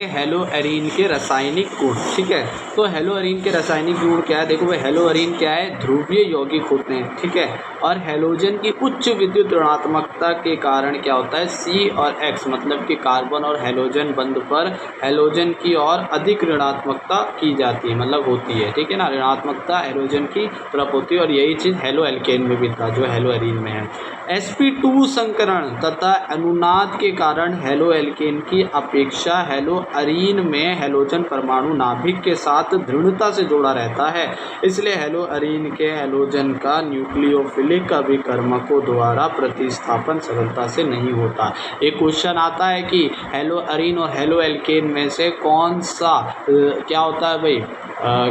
Hello arene के रासायनिक गुण। ठीक है, तो हेलो एरीन के रासायनिक गुण क्या है? देखो भाई, हेलो एरीन क्या है? ध्रुवीय यौगिक होते हैं। ठीक है, और हेलोजन की उच्च विद्युत ऋणात्मकता के कारण क्या होता है, सी और एक्स मतलब कि कार्बन और हेलोजन बंध पर हेलोजन की और अधिक ऋणात्मकता की जाती है, मतलब होती है। ठीक है ना, ऋणात्मकता हेलोजन की तरफ होती है और यही चीज़ हेलो एल्केन में भी था जो हेलो एरीन में है। sp2 संकरण तथा अनुनाद के कारण हेलो एल्केन की अपेक्षा हेलो एरीन में हेलोजन परमाणु नाभिक के साथ दृढ़ता से जोड़ा रहता है, इसलिए हेलो एरीन के हेलोजन का न्यूक्लियोफिलिक अभिकर्मकों द्वारा प्रतिस्थापन सरलता से नहीं होता। एक क्वेश्चन आता है कि हेलो एरीन और हेलो एल्केन में से कौन सा क्या होता है भाई,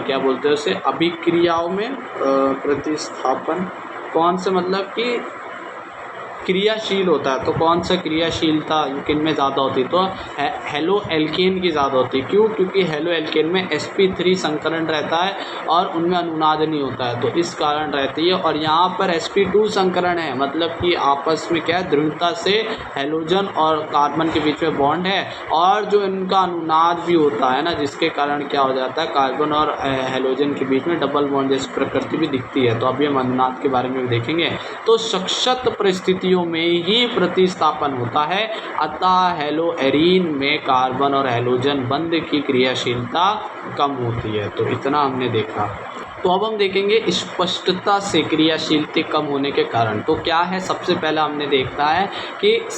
क्या बोलते हैं उसे, अभिक्रियाओं में प्रतिस्थापन कौन से मतलब कि क्रियाशील होता है, तो कौन सा क्रियाशीलता किन में ज़्यादा होती है? तो हेलो एल्केन की ज़्यादा होती है। क्यों? क्योंकि हेलो एल्केन में sp3 संकरण रहता है और उनमें अनुनाद नहीं होता है, तो इस कारण रहती है। और यहाँ पर sp2 संकरण है, मतलब कि आपस में क्या है, दृढ़ता से हेलोजन और कार्बन के बीच में बॉन्ड है और जो इनका अनुनाद भी होता है ना, जिसके कारण क्या हो जाता है, कार्बन और हेलोजन के बीच में डबल बॉन्ड जैसी प्रकृति भी दिखती है। तो अभी हम अनुनाद के बारे में भी देखेंगे। तो सशक्त परिस्थितियों में ही प्रतिस्थापन होता है, अतः हेलो एरीन में कार्बन और हेलोजन बंध की क्रियाशीलता कम होती है। तो इतना हमने देखा। तो अब हम देखेंगे स्पष्टता से क्रियाशीलता कम होने के कारण। तो क्या है, सबसे पहला हमने देखा है कि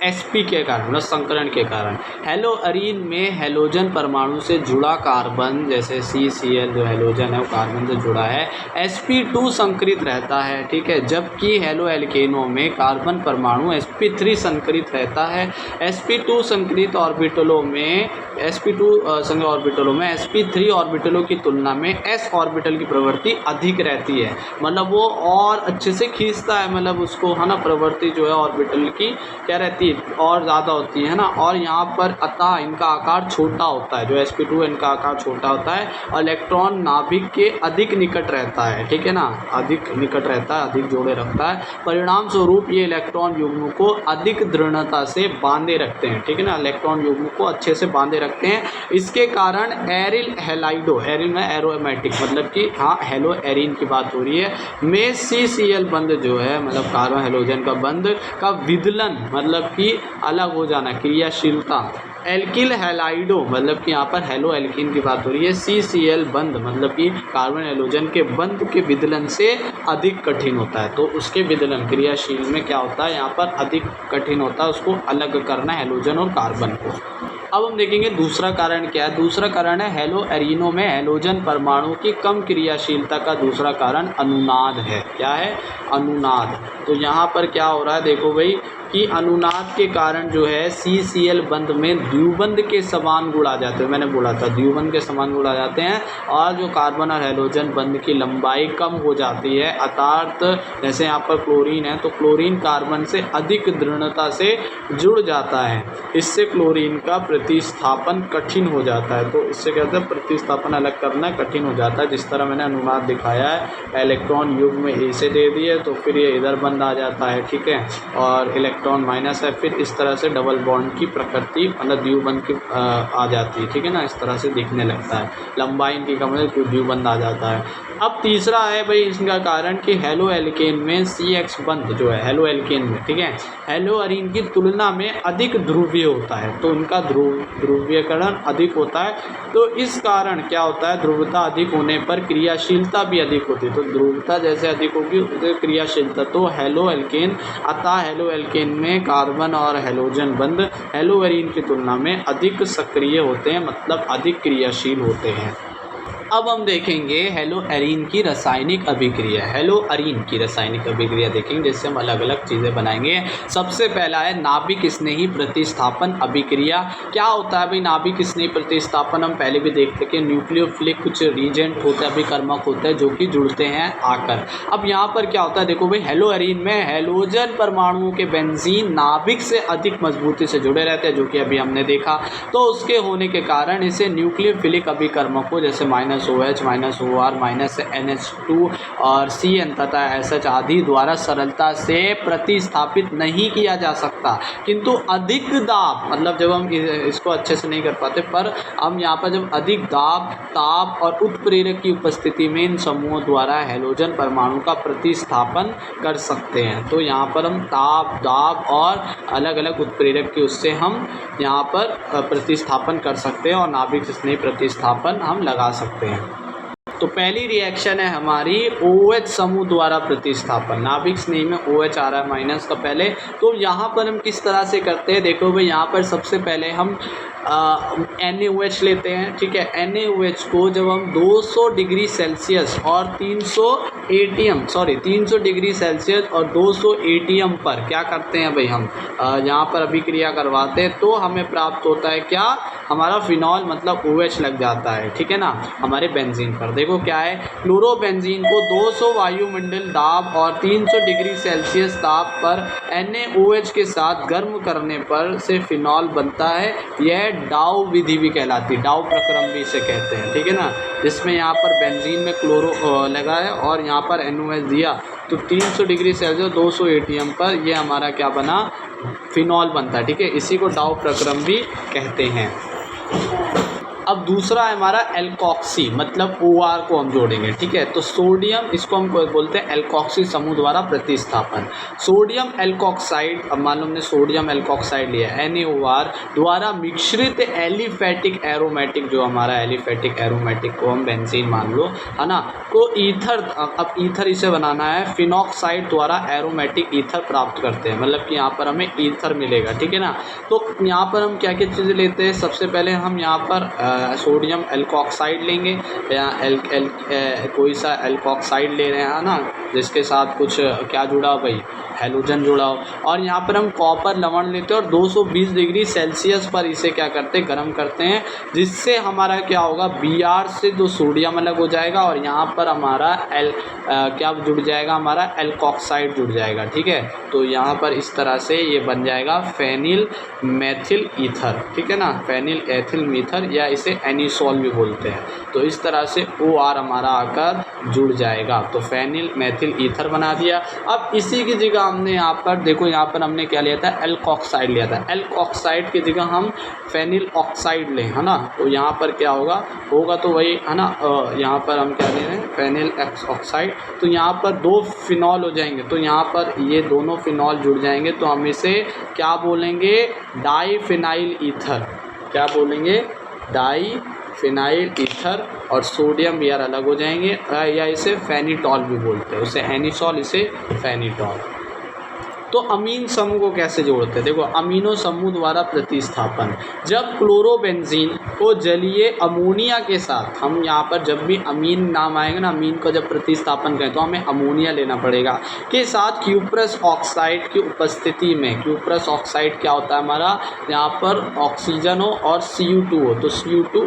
sp के कारण, मतलब संकरण के कारण हेलो एरीन में हेलोजन परमाणु से जुड़ा कार्बन, जैसे CCl जो हेलोजन है वो कार्बन से जुड़ा है, sp2 संकरित रहता है। ठीक है, जबकि हेलो एल्केनों में कार्बन परमाणु sp3 संकरित रहता है। sp2 संकरित ऑर्बिटलों में sp3 ऑर्बिटलों की तुलना में s ऑर्बिटल की प्रवृत्ति अधिक रहती है, मतलब वो और अच्छे से खींचता है, मतलब उसको है ना, प्रवृत्ति जो है ऑर्बिटल की क्या रहती है, और ज़्यादा होती है ना। और यहाँ पर अतः इनका आकार छोटा होता है, जो sp2 इनका आकार छोटा होता है और इलेक्ट्रॉन नाभिक के अधिक निकट रहता है। ठीक है ना, अधिक निकट रहता है, अधिक जोड़े रखता है। परिणाम स्वरूप ये इलेक्ट्रॉन युग्म को अधिक दृढ़ता से बांधे रखते हैं। ठीक है ना, इलेक्ट्रॉन युग्म को अच्छे से बांधे रखते हैं। इसके कारण एरिल हैलाइडो, एरिल में एरोमेटिक मतलब कि हाँ हेलो एरीन की बात हो रही है, में CCl बंध जो है, मतलब कार्बन हेलोजन का बंध का विदलन मतलब कि अलग हो जाना, क्रियाशीलता। एल्किल हैलाइडो मतलब कि यहाँ पर हेलो एल्कीन की बात हो रही है, CCl बंध मतलब कि कार्बन हेलोजन के बंध के विदलन से अधिक कठिन होता है। तो उसके विदलन क्रियाशील में क्या होता है, यहाँ पर अधिक कठिन होता है उसको अलग करना, हेलोजन और कार्बन को। अब हम देखेंगे दूसरा कारण क्या है। दूसरा कारण है हेलो एरीनों में हेलोजन परमाणु की कम क्रियाशीलता का दूसरा कारण अनुनाद है। क्या है? अनुनाद। तो यहाँ पर क्या हो रहा है, देखो भाई कि अनुनाद के कारण जो है CCl बंध में द्विबंध के समान गुण आ जाते हैं। मैंने बोला था द्विबंध के समान गुण आ जाते हैं और जो कार्बन और हेलोजन बंध की लंबाई कम हो जाती है। अर्थात जैसे यहाँ पर क्लोरीन है, तो क्लोरीन कार्बन से अधिक दृढ़ता से जुड़ जाता है, इससे क्लोरीन का प्रतिस्थापन कठिन हो जाता है। तो इससे कहते हैं प्रतिस्थापन अलग करना कठिन हो जाता है। जिस तरह मैंने अनुनाद दिखाया है, इलेक्ट्रॉन युग्म में A से दे दिए तो फिर ये इधर बंद आ जाता है। ठीक है, और इलेक्ट्रॉन माइनस है, फिर इस तरह से डबल बॉन्ड की प्रकृति मतलब द्विबंध की आ जाती है। ठीक है ना, इस तरह से दिखने लगता है, लंबाई इनकी कम है तो द्विबंध आ जाता है। अब तीसरा है भाई इसका कारण कि हेलो एल्केन में CX बंध जो है हेलो एल्केन में, ठीक है, हेलो एरीन की तुलना में अधिक ध्रुवीय होता है, तो उनका ध्रुवीयकरण अधिक होता है। तो इस कारण क्या होता है, ध्रुवता अधिक होने पर क्रियाशीलता भी अधिक होती है। तो ध्रुवता जैसे अधिक होगी उसे क्रियाशीलता, तो हेलो एल्केन, अतः हेलो एल्केन में कार्बन और हेलोजन बंध हेलो एरीन की तुलना में अधिक सक्रिय होते हैं, मतलब अधिक क्रियाशील होते हैं। अब हम देखेंगे हेलो एरीन की रासायनिक अभिक्रिया। हेलो एरीन की रासायनिक अभिक्रिया देखेंगे, जिससे हम अलग अलग चीज़ें बनाएंगे। सबसे पहला है नाभिक स्नेही प्रतिस्थापन अभिक्रिया। क्या होता है भाई नाभिक स्नेही प्रतिस्थापन? हम पहले भी देखते कि न्यूक्लियोफिलिक कुछ रीजेंट होते हैं, अभिकर्मक होते हैं जो कि जुड़ते हैं आकर। अब यहाँ पर क्या होता है, देखो भाई हेलो एरीन में हेलोजन परमाणुओं के बेंजीन नाभिक से अधिक मजबूती से जुड़े रहते हैं, जो कि अभी हमने देखा। तो उसके होने के कारण इसे न्यूक्लियोफिलिक अभिकर्मकों जैसे -OH -OR -NH2 और CN तथा SH आदि द्वारा सरलता से प्रतिस्थापित नहीं किया जा सकता। किंतु अधिक दाब, मतलब जब हम इसको अच्छे से नहीं कर पाते, पर हम यहाँ पर जब अधिक दाब, ताप और उत्प्रेरक की उपस्थिति में इन समूहों द्वारा हैलोजन परमाणु का प्रतिस्थापन कर सकते हैं। तो यहाँ पर हम ताप, दाब और अलग अलग उत्प्रेरक की उससे हम यहाँ पर प्रतिस्थापन कर सकते हैं और नाभिक स्नेही प्रतिस्थापन हम लगा सकते हैं। तो पहली रिएक्शन है हमारी OH समूह द्वारा प्रतिस्थापन। नाभिक स्नेही में OH आ रहा है माइनस का पहले, तो यहाँ पर हम किस तरह से करते हैं, देखो भाई यहाँ पर सबसे पहले हम NaOH लेते हैं, ठीक है। NaOH को जब हम 200 डिग्री सेल्सियस और 300 डिग्री सेल्सियस और 200 ATM पर क्या करते हैं भाई, हम यहाँ पर अभिक्रिया करवाते हैं, तो हमें प्राप्त होता है क्या, हमारा फिनॉल मतलब OH लग जाता है, ठीक है ना, हमारे बेंजीन पर। देखो क्या है, क्लोरोबेंजीन को 200 वायुमंडल दाब और 300 डिग्री सेल्सियस ताप पर NaOH के साथ गर्म करने पर से फिनॉल बनता है। यह डाउ विधि भी कहलाती है, डाउ प्रक्रम भी इसे कहते हैं, ठीक है ना, जिसमें यहाँ पर बेंजीन में क्लोरो लगा है और यहाँ पर NaOH दिया, तो 300 डिग्री सेल्सियस 200 ATM पर ये हमारा क्या बना, फिनॉल बनता है, ठीक है। इसी को डाउ प्रक्रम भी कहते हैं। अब दूसरा है हमारा एल्कोक्सी, मतलब OR को हम जोड़ेंगे, ठीक है। तो सोडियम, इसको हम बोलते हैं एल्कोक्सी समूह द्वारा प्रतिस्थापन। सोडियम एल्कोक्साइड, अब मान लो हमने सोडियम एल्कोक्साइड लिया NaOR द्वारा मिश्रित एलिफेटिक एरोमेटिक, जो हमारा एलिफेटिक एरोमेटिक को हम बेंजीन मान लो, है ना, को ईथर, अब ईथर इसे बनाना है, फिनॉक्साइड द्वारा एरोमेटिक ईथर प्राप्त करते हैं, मतलब कि यहाँ पर हमें ईथर मिलेगा, ठीक है ना। तो यहाँ पर हम क्या क्या चीज़ें लेते हैं, सबसे पहले हम यहाँ पर सोडियम एल्कोक्साइड लेंगे या कोई सा एल्कोक्साइड ले रहे हैं ना, जिसके साथ कुछ क्या जुड़ा हो भाई, हैलोजन जुड़ा हो, और यहाँ पर हम कॉपर लवण लेते हैं और 220 डिग्री सेल्सियस पर इसे क्या करते हैं, गर्म करते हैं, जिससे हमारा क्या होगा, Br से दो सोडियम अलग हो जाएगा और यहाँ पर हमारा क्या जुड़ जाएगा, हमारा एल्कोक्साइड जुड़ जाएगा, ठीक है। तो यहाँ पर इस तरह से ये बन जाएगा फेनिल मेथिल ईथर, ठीक है ना, फेनिल एथिल मीथर, या इसे एनिसोल भी बोलते हैं। तो इस तरह से OR हमारा आकर जुड़ जाएगा, तो फेनिल मेथिल ईथर बना दिया। अब इसी की जगह हमने यहाँ पर देखो, यहाँ पर हमने क्या लिया था, एल्कोक्साइड लिया था, एल्कोक्साइड की जगह हम फेनिल ऑक्साइड लें, है ना, तो यहाँ पर क्या होगा तो वही, है ना, यहाँ पर हम क्या ले रहे हैं, फेनिल ऑक्साइड, तो यहाँ पर 2 फिनॉल हो जाएंगे, तो यहाँ पर ये दोनों फिनॉल जुड़ जाएंगे, तो हम इसे क्या बोलेंगे, डाईफिनाइल ईथर, क्या बोलेंगे, डाईफिनाइल ईथर, और सोडियम Br अलग हो जाएंगे, या इसे फेनिटॉल भी बोलते हैं, उसे एनिसोल, इसे फेनिटॉल। तो अमीन समूह को कैसे जोड़ते हैं, देखो अमीनो समूह द्वारा प्रतिस्थापन, जब क्लोरोबेंजीन को जलीय अमोनिया के साथ, हम यहाँ पर जब भी अमीन नाम आएगा ना, अमीन को जब प्रतिस्थापन करें तो हमें अमोनिया लेना पड़ेगा, के साथ क्यूप्रस ऑक्साइड की उपस्थिति में, क्यूप्रस ऑक्साइड क्या होता है हमारा, यहाँ पर ऑक्सीजन हो और Cu2 हो, तो Cu2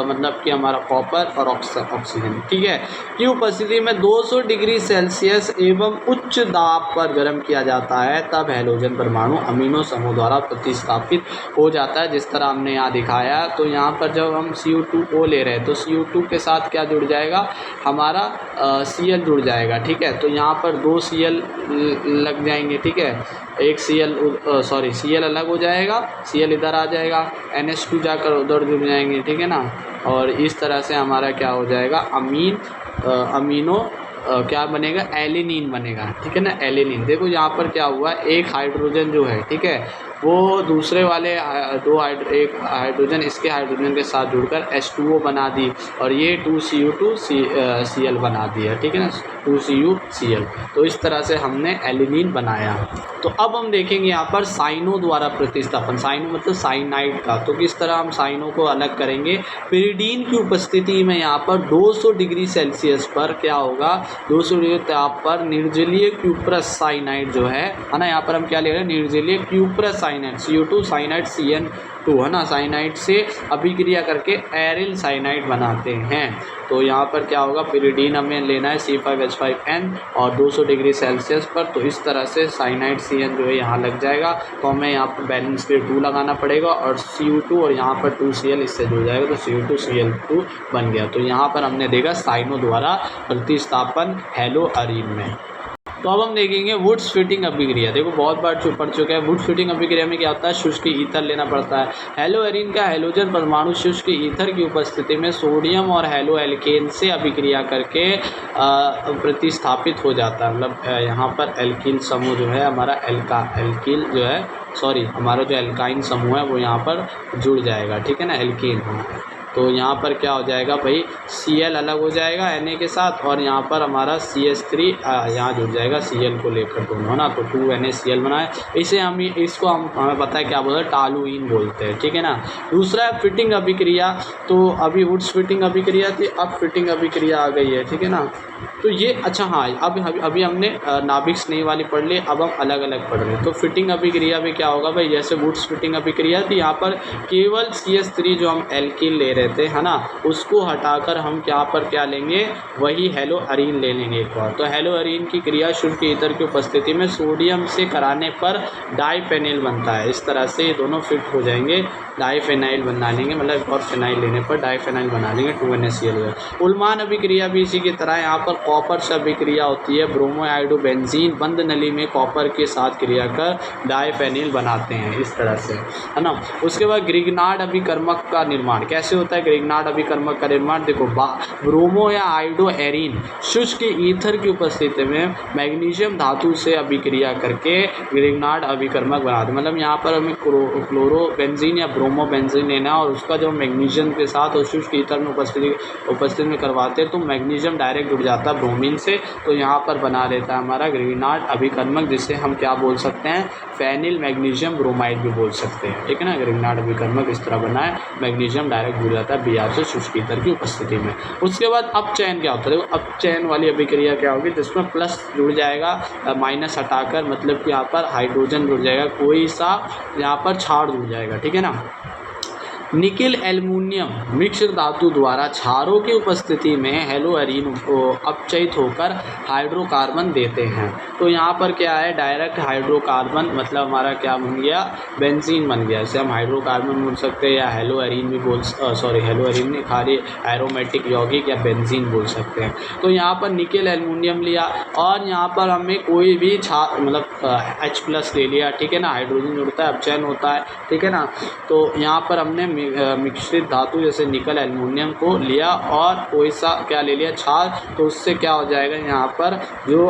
मतलब कि हमारा कॉपर और ऑक्सीजन, ठीक है, की उपस्थिति में 200 डिग्री सेल्सियस एवं उच्च दाब पर गर्म किया जाता है, तब हैलोजन परमाणु अमीनो समूह द्वारा प्रतिस्थापित हो जाता है, जिस तरह हमने यहाँ दिखाया। तो यहाँ पर जब हम Cu2O ले रहे हैं तो Cu2 के साथ क्या जुड़ जाएगा, हमारा Cl जुड़ जाएगा, ठीक है। तो यहाँ पर 2 Cl लग जाएंगे, ठीक है, एक Cl अलग हो जाएगा, Cl इधर आ जाएगा, NH2 जाकर उधर जुड़ जाएंगे, ठीक है ना, और इस तरह से हमारा क्या हो जाएगा, अमीनो क्या बनेगा, एलिनीन बनेगा, ठीक है ना, एलिनीन। देखो यहाँ पर क्या हुआ, एक हाइड्रोजन जो है, ठीक है, वो दूसरे वाले एक हाइड्रोजन इसके हाइड्रोजन के साथ जुड़कर H2O बना दी, और ये 2Cu2Cl बना दिया, ठीक है ना, 2CuCl। तो इस तरह से हमने एलिनीन बनाया। तो अब हम देखेंगे यहाँ पर साइनो द्वारा प्रतिस्थापन, साइनो मतलब साइनाइड का, तो किस तरह हम साइनो को अलग करेंगे, पिरिडीन की उपस्थिति में यहाँ पर 200 डिग्री सेल्सियस पर क्या होगा, 200 डिग्री ताप पर निर्जलीय क्यूप्रस साइनाइड जो है ना, यहाँ पर हम क्या ले रहे हैं, निर्जलीय cuprous cyanide cyanide CO2 cyanide CN2 है ना, साइनाइड से अभिक्रिया करके एरिल साइनाइड बनाते हैं। तो यहाँ पर क्या होगा, पिरिडीन हमें लेना है C5H5N और 200 डिग्री सेल्सियस पर। तो इस तरह से साइनाइड CN जो है यहाँ लग जाएगा, तो हमें यहाँ पर बैलेंस पे 2 लगाना पड़ेगा और CO2 और यहाँ पर 2Cl इससे जुड़ जाएगा, तो CO2Cl2 बन गया। तो यहाँ पर हमने देखा साइनो द्वारा प्रतिस्थापन हेलो अरीन में। तो अब हम देखेंगे वुड्स फिटिंग अभिक्रिया। देखो बहुत बार पढ़ चुका है। वुड फिटिंग अभिक्रिया में क्या होता है, शुष्क ईथर लेना पड़ता है। हेलो एरीन का हेलोजन परमाणु शुष्क ईथर की उपस्थिति में सोडियम और हेलो एल्केन से अभिक्रिया करके प्रतिस्थापित हो जाता है। मतलब यहाँ पर एल्किल समूह जो है हमारा एल्किल जो है हमारा जो एल्काइन समूह है वो यहाँ पर जुड़ जाएगा, ठीक है ना, एल्कीन। तो यहाँ पर क्या हो जाएगा भाई, Cl अलग हो जाएगा Na के साथ और यहाँ पर हमारा CH3 यहाँ जुड़ जाएगा Cl को लेकर दोनों, है ना। तो 2NaCl बनाए। इसे इसको हमें पता है क्या बोलते हैं, टालुइन बोलते हैं, ठीक है ना। दूसरा है फिटिंग अभिक्रिया। तो अभी वुड्स फिटिंग अभिक्रिया थी, अब फिटिंग अभिक्रिया आ गई है, ठीक है ना। तो ये अच्छा हाँ, अभी हमने नाभिक स्नेह वाली पढ़ ली, अब हम अलग अलग पढ़ रहे हैं। तो फिटिंग अभिक्रिया में क्या होगा भाई, जैसे वुड्स फिटिंग अभिक्रिया थी, यहाँ पर केवल CH3 जो हम एल्किल ले रहे थे, है ना, उसको हटाकर हम यहाँ पर क्या लेंगे, वही हेलो अरीन ले लेंगे एक बार। तो हेलो अरीन की क्रिया शुष्क ईथर की उपस्थिति में सोडियम से कराने पर डाइफेनिल बनता है। इस तरह से ये दोनों फिट हो जाएंगे, डाइफेनाइल बना लेंगे, मतलब और फिनाइल लेने पर डाइफेनाइल बना लेंगे, 2NaCl। उल्मान अभिक्रिया भी इसी की तरह, यहाँ पर कॉपर से अभिक्रिया होती है। ब्रोमोआइडो बेंजीन बंद नली में कॉपर के साथ क्रिया कर डाइफेनिल बनाते हैं, इस तरह से, है ना। उसके बाद ग्रिग्नार्ड अभिकर्मक का निर्माण कैसे होता है। ग्रिग्नार्ड अभिकर्मक का निर्माण देखो, ब्रोमो या आइडो एरीन शुष्क ईथर की उपस्थिति में मैग्नीशियम धातु से अभिक्रिया करके ग्रिग्नार्ड अभिकर्मक बनाते हैं। मतलब यहाँ पर हमें क्लोरोबेंजीन या ब्रोमोबेंजीन लेना और उसका जो मैग्नीशियम के साथ और शुष्क ईथर में उपस्थिति में करवाते हैं, तो मैग्नीशियम डायरेक्ट जुड़ जाता है ब्रोमीन से। तो यहाँ पर बना लेता है हमारा ग्रिग्नार्ड अभिकर्मक, जिसे हम क्या बोल सकते हैं, फेनिल मैग्नीशियम ब्रोमाइड भी बोल सकते हैं, ठीक है ना। ग्रिग्नार्ड अभिकर्मक इस तरह बना है, मैग्नीशियम डायरेक्ट जुड़ जाता है Br से शुष्क ईथर की उपस्थिति में। उसके बाद अपचयन क्या होता है, देखो अपचयन वाली अभिक्रिया क्या होगी, जिसमें प्लस जुड़ जाएगा, माइनस हटाकर, मतलब कि यहाँ पर हाइड्रोजन जुड़ जाएगा, कोई सा यहाँ पर क्षार जुड़ जाएगा, ठीक है ना। निकिल एल्युमिनियम मिश्र धातु द्वारा क्षारों की उपस्थिति में हेलो अरीन को अपचयित होकर हाइड्रोकार्बन देते हैं। तो यहाँ पर क्या है, डायरेक्ट हाइड्रोकार्बन, मतलब हमारा क्या बन गया, बेंजीन बन गया। इसे हम हाइड्रोकार्बन बोल सकते हैं या हेलो अरीन भी हेलो अरीन नहीं, खाली एरोमेटिक यौगिक या बेंजीन बोल सकते हैं। तो यहाँ पर निकिल एल्युमिनियम लिया और यहाँ पर हमें कोई भी मतलब H+ ले लिया, ठीक है ना, हाइड्रोजन जुड़ता है, अपचयन होता है, ठीक है ना। तो यहाँ पर हमने मिश्रित धातु जैसे निकल एल्युमिनियम को लिया और कोई सा क्या ले लिया, क्षार। तो उससे क्या हो जाएगा, यहाँ पर जो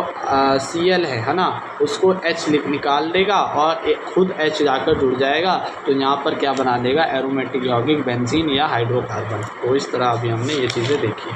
Cl है ना, उसको H निकाल देगा और खुद H जाकर जुड़ जाएगा। तो यहाँ पर क्या बना देगा, एरोमेटिक यौगिक बेंजीन या हाइड्रोकार्बन। तो इस तरह अभी हमने ये चीज़ें देखी।